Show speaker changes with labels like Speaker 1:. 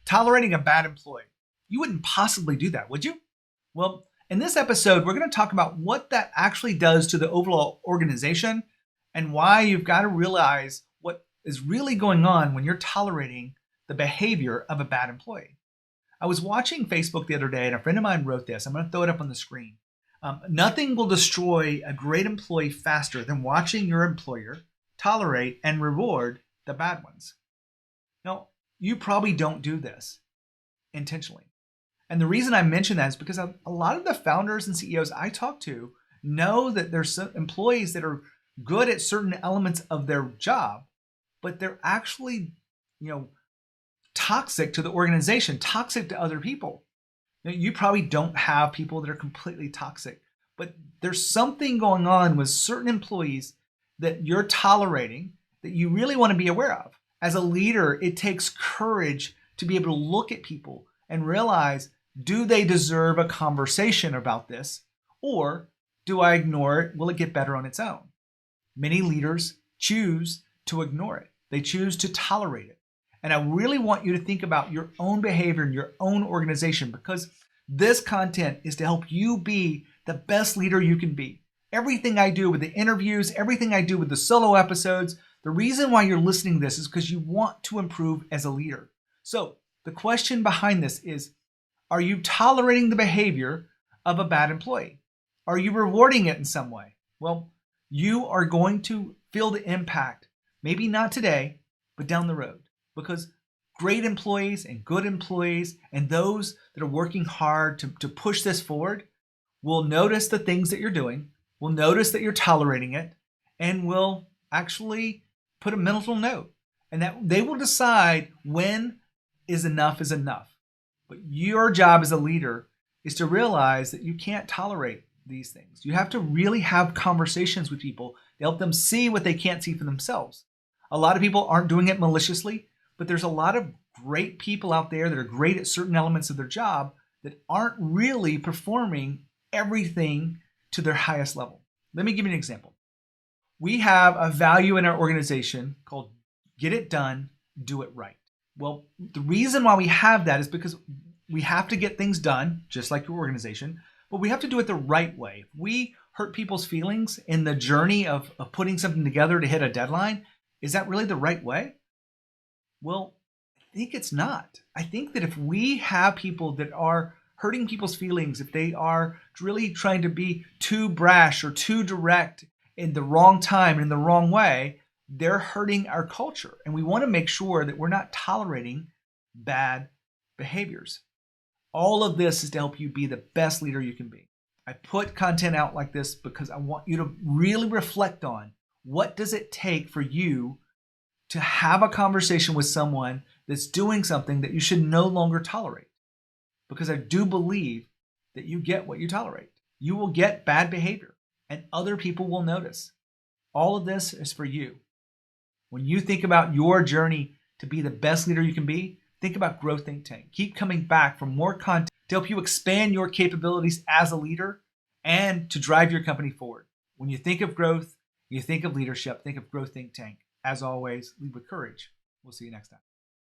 Speaker 1: tolerating a bad employee. You wouldn't possibly do that, would you? Well, in this episode, we're going to talk about what that actually does to the overall organization and why you've got to realize what is really going on when you're tolerating the behavior of a bad employee. I was watching Facebook the other day and a friend of mine wrote this. I'm going to throw it up on the screen. Nothing will destroy a great employee faster than watching your employer tolerate and reward the bad ones. Now, you probably don't do this intentionally. And the reason I mention that is because a lot of the founders and CEOs I talk to know that there's some employees that are good at certain elements of their job, but they're actually, toxic to the organization, toxic to other people. You probably don't have people that are completely toxic, but there's something going on with certain employees that you're tolerating that you really want to be aware of. As a leader, it takes courage to be able to look at people and realize, do they deserve a conversation about this? Or do I ignore it? Will it get better on its own? Many leaders choose to ignore it. They choose to tolerate it. And I really want you to think about your own behavior in your own organization, because this content is to help you be the best leader you can be. Everything I do with the interviews, everything I do with the solo episodes, the reason why you're listening to this is because you want to improve as a leader. So the question behind this is, are you tolerating the behavior of a bad employee? Are you rewarding it in some way? Well, you are going to feel the impact, maybe not today, but down the road. Because great employees and good employees and those that are working hard to push this forward will notice the things that you're doing, will notice that you're tolerating it, and will actually put a mental note. And that they will decide when is enough. But your job as a leader is to realize that you can't tolerate these things. You have to really have conversations with people to help them see what they can't see for themselves. A lot of people aren't doing it maliciously, but there's a lot of great people out there that are great at certain elements of their job that aren't really performing everything to their highest level. Let me give you an example. We have a value in our organization called get it done, do it right. Well, the reason why we have that is because we have to get things done, just like your organization, but we have to do it the right way. If we hurt people's feelings in the journey of putting something together to hit a deadline, is that really the right way? Well, I think it's not. I think that if we have people that are hurting people's feelings, if they are really trying to be too brash or too direct in the wrong time and in the wrong way, they're hurting our culture. And we want to make sure that we're not tolerating bad behaviors. All of this is to help you be the best leader you can be. I put content out like this because I want you to really reflect on what does it take for you to have a conversation with someone that's doing something that you should no longer tolerate. Because I do believe that you get what you tolerate. You will get bad behavior and other people will notice. All of this is for you. When you think about your journey to be the best leader you can be, think about Growth Think Tank. Keep coming back for more content to help you expand your capabilities as a leader and to drive your company forward. When you think of growth, you think of leadership, think of Growth Think Tank. As always, lead with courage. We'll see you next time.